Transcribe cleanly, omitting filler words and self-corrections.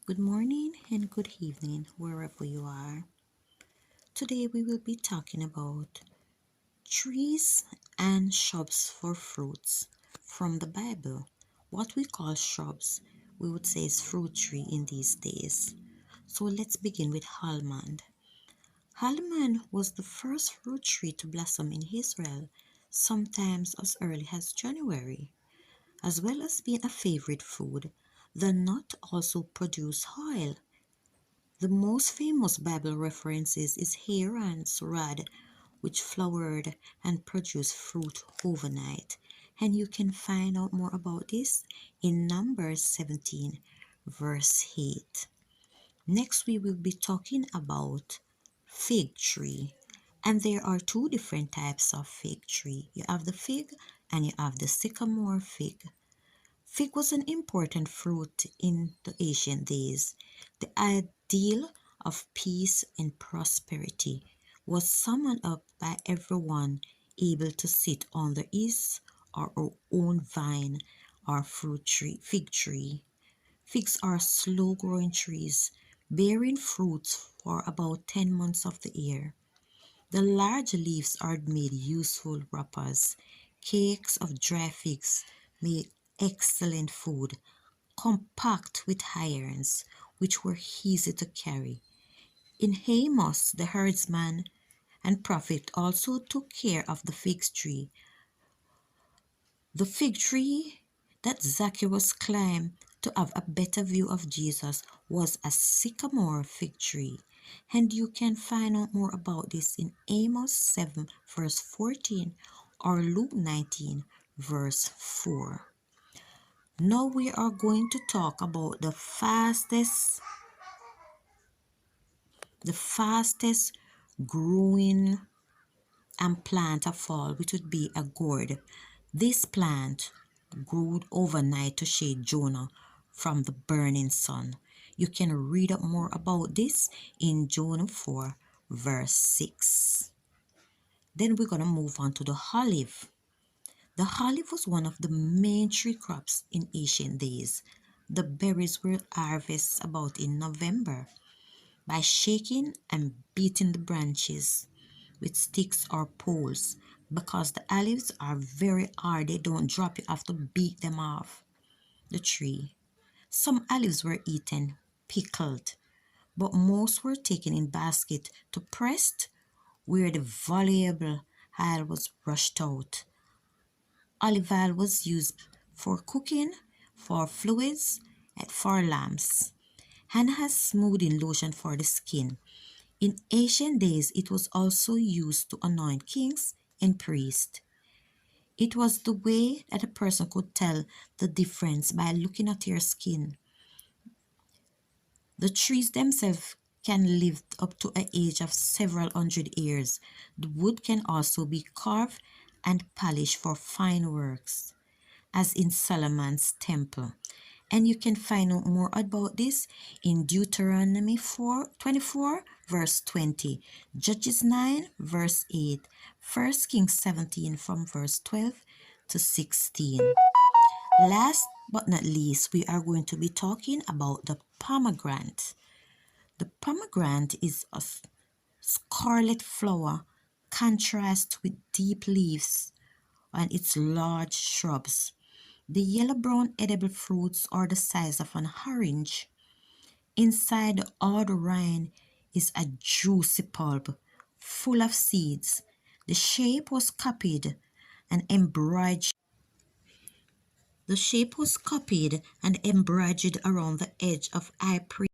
Good morning and good evening, wherever you are. Today we will be talking about trees and shrubs for fruits from the Bible. What we call shrubs, we would say is fruit tree in these days. So let's begin with almond. Almond was the first fruit tree to blossom in Israel, sometimes as early as January. As well as being a favorite food, the nut also produced oil. The most famous Bible references is Aaron's rod, which flowered and produced fruit overnight. And you can find out more about this in Numbers 17, verse 8. Next, we will be talking about fig tree. And there are two different types of fig tree. You have the fig and you have the sycamore fig. Fig was an important fruit in the ancient days. The ideal of peace and prosperity was summed up by everyone able to sit under his or her own vine or fig tree. Figs are slow growing trees bearing fruits for about 10 months of the year. The large leaves are made useful wrappers. Cakes of dry figs make excellent food, compact with irons, which were easy to carry. In Amos, the herdsman and prophet also took care of the fig tree. The fig tree that Zacchaeus climbed to have a better view of Jesus was a sycamore fig tree. And you can find out more about this in Amos 7, verse 14 or Luke 19, verse 4. Now we are going to talk about the fastest growing and plant of all, which would be a gourd. This plant grew overnight to shade Jonah from the burning sun. You can read up more about this in Jonah 4, verse 6. Then we're going to move on to the olive. The olive was one of the main tree crops in ancient days. The berries were harvested about in November by shaking and beating the branches with sticks or poles. Because the olives are very hard, they don't drop, you have to beat them off the tree. Some olives were eaten pickled, but most were taken in basket to pressed where the valuable oil was rushed out. Olive oil was used for cooking, for fluids, and for lamps, and as smoothing lotion for the skin. In ancient days, it was also used to anoint kings and priests. It was the way that a person could tell the difference by looking at your skin. The trees themselves can live up to an age of several hundred years. The wood can also be carved and polished for fine works, as in Solomon's temple. And you can find out more about this in Deuteronomy 24, verse 20, Judges 9, verse 8, 1 Kings 17 from verse 12 to 16. Last but not least, we are going to be talking about the pomegranate. The pomegranate is a scarlet flower contrast with deep leaves and its large shrubs. The yellow-brown edible fruits are the size of an orange. Inside the outer rind is a juicy pulp full of seeds. The shape was copied and embroidered. The shape was copied and embroidered around the edge of high priest